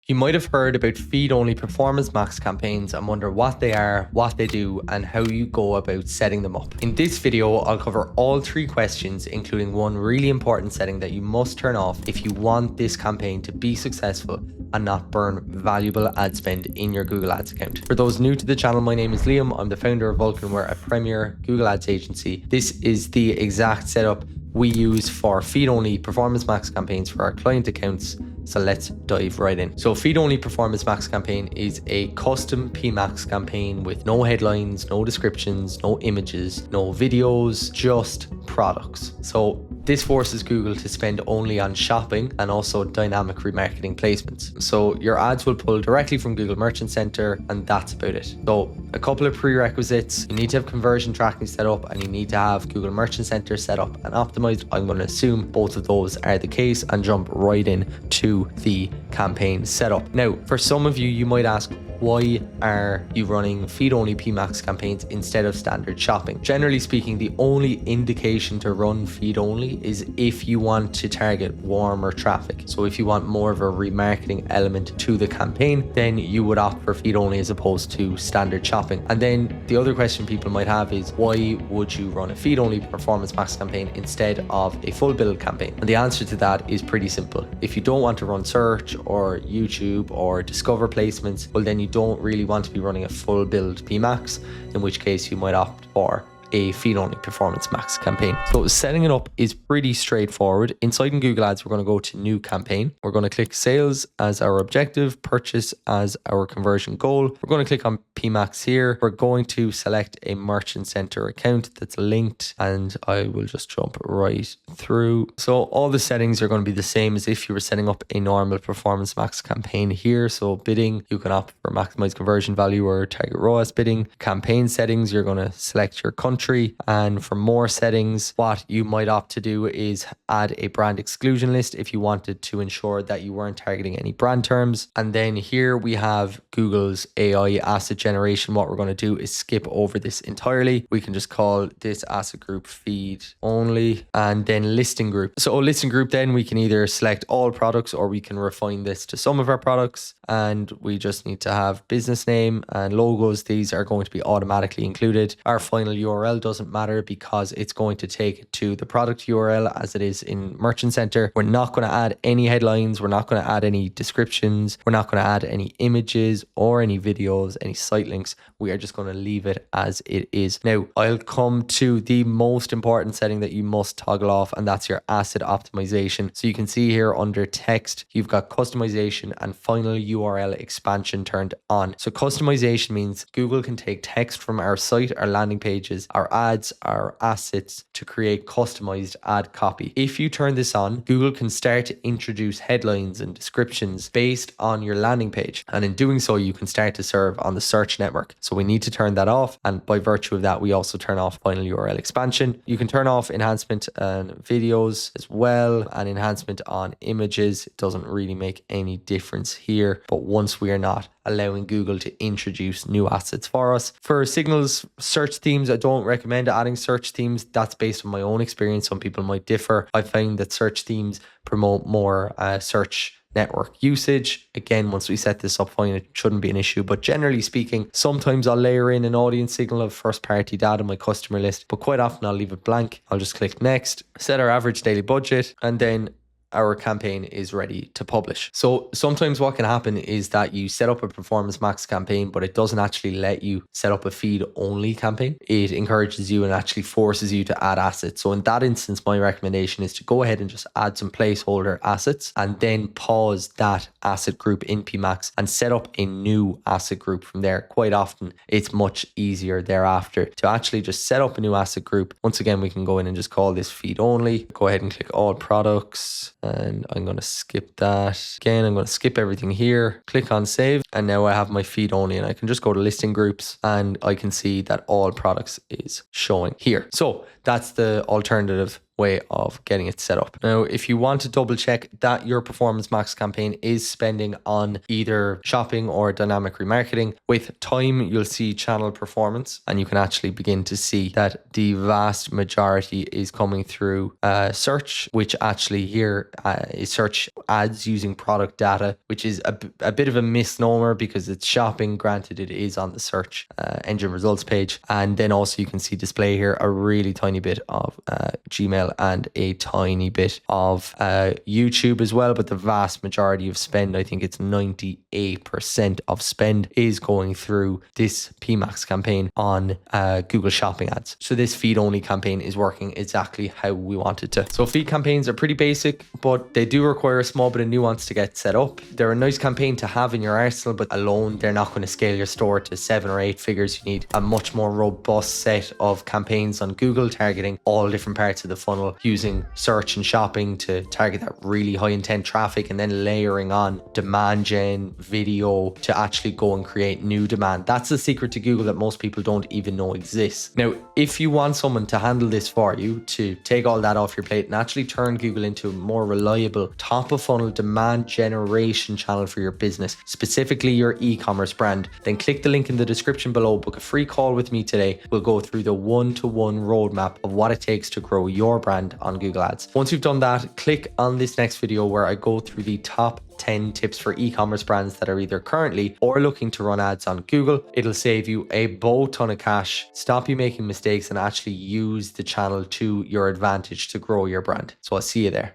You might have heard about feed-only performance max campaigns and wonder what they are, what they do, and how you go about setting them up. In this video, I'll cover all 3 questions, including one really important setting that you must turn off if you want this campaign to be successful and not burn valuable ad spend in your Google Ads account. For those new to the channel, my name is Liam. I'm the founder of Vulcan. We're a premier Google Ads agency. This is the exact setup we use for feed-only performance max campaigns for our client accounts. So let's dive right in. So feed-only performance max campaign is a custom PMax campaign with no headlines, no descriptions, no images, no videos, just products. So this forces Google to spend only on shopping and also dynamic remarketing placements. So your ads will pull directly from Google Merchant Center, and that's about it. So a couple of prerequisites: you need to have conversion tracking set up and you need to have Google Merchant Center set up and optimized. I'm going to assume both of those are the case and jump right in to the campaign setup. Now, for some of you, you might ask, why are you running feed-only PMax campaigns instead of standard shopping? Generally speaking, the only indication to run feed-only is if you want to target warmer traffic. So if you want more of a remarketing element to the campaign, then you would opt for feed-only as opposed to standard shopping. And then the other question people might have is, why would you run a feed-only performance max campaign instead of a full build campaign? And the answer to that is pretty simple. If you don't want to run search or YouTube or discover placements, well, then you don't really want to be running a full build PMax, in which case you might opt for a feed-only performance max campaign. So setting it up is pretty straightforward. Inside in Google Ads, we're going to go to new campaign. We're going to click sales as our objective, purchase as our conversion goal. We're going to click on PMax here. We're going to select a Merchant Center account that's linked, and I will just jump right through. So all the settings are going to be the same as if you were setting up a normal performance max campaign here. So bidding, you can opt for maximize conversion value or target ROAS bidding. Campaign settings, you're going to select your country. And for more settings, what you might opt to do is add a brand exclusion list if you wanted to ensure that you weren't targeting any brand terms. And then here we have Google's AI asset generation. What we're going to do is skip over this entirely. We can just call this asset group feed only, and then listing group. So listing group, then we can either select all products or we can refine this to some of our products. And we just need to have business name and logos. These are going to be automatically included. Our final URL doesn't matter because it's going to take it to the product URL as it is in Merchant Center. We're not going to add any headlines. We're not going to add any descriptions. We're not going to add any images or any videos, any site links. We are just going to leave it as it is. Now, I'll come to the most important setting that you must toggle off, and that's your asset optimization. So you can see here under text, you've got customization and final URL expansion turned on. So customization means Google can take text from our site, our landing pages, our ads, our assets to create customized ad copy. If you turn this on, Google can start to introduce headlines and descriptions based on your landing page. And in doing so, you can start to serve on the search network. So we need to turn that off. And by virtue of that, we also turn off final URL expansion. You can turn off enhancement on videos as well, and enhancement on images. It doesn't really make any difference here. But once we are not allowing Google to introduce new assets for us. For signals, search themes, I don't recommend adding search themes. That's based on my own experience. Some people might differ. I find that search themes promote more search network usage. Again, once we set this up fine, it shouldn't be an issue. But generally speaking, sometimes I'll layer in an audience signal of first party data in my customer list, but quite often I'll leave it blank. I'll just click next, set our average daily budget, and then our campaign is ready to publish. So sometimes what can happen is that you set up a performance max campaign, but it doesn't actually let you set up a feed only campaign. It encourages you and actually forces you to add assets. So in that instance, my recommendation is to go ahead and just add some placeholder assets and then pause that asset group in PMax and set up a new asset group from there. Quite often, it's much easier thereafter to actually just set up a new asset group. Once again, we can go in and just call this feed only. Go ahead and click all products. And I'm going to skip that. Again, I'm going to skip everything here, click on save. And now I have my feed only, and I can just go to listing groups and I can see that all products is showing here. So that's the alternative way of getting it set up. Now, if you want to double check that your performance max campaign is spending on either shopping or dynamic remarketing, with time, you'll see channel performance, and you can actually begin to see that the vast majority is coming through search, which actually here is search ads using product data, which is a bit of a misnomer because it's shopping. Granted, it is on the search engine results page. And then also you can see display here a really tiny bit of Gmail and a tiny bit of YouTube as well. But the vast majority of spend, I think it's 98% of spend, is going through this PMax campaign on Google Shopping ads. So this feed only campaign is working exactly how we want it to. So feed campaigns are pretty basic, but they do require a small bit of nuance to get set up. They're a nice campaign to have in your arsenal, but alone they're not going to scale your store to 7 or 8 figures. You need a much more robust set of campaigns on Google targeting all different parts of the funnel, using search and shopping to target that really high intent traffic, and then layering on demand gen, video to actually go and create new demand. That's the secret to Google that most people don't even know exists. Now, if you want someone to handle this for you, to take all that off your plate and actually turn Google into a more reliable top of funnel demand generation channel for your business, specifically your e-commerce brand, then click the link in the description below, book a free call with me today. We'll go through the one-to-one roadmap of what it takes to grow your brand on Google Ads. Once you've done that, click on this next video where I go through the top 10 tips for e-commerce brands that are either currently or looking to run ads on Google. It'll save you a boat ton of cash, stop you making mistakes, and actually use the channel to your advantage to grow your brand. So I'll see you there.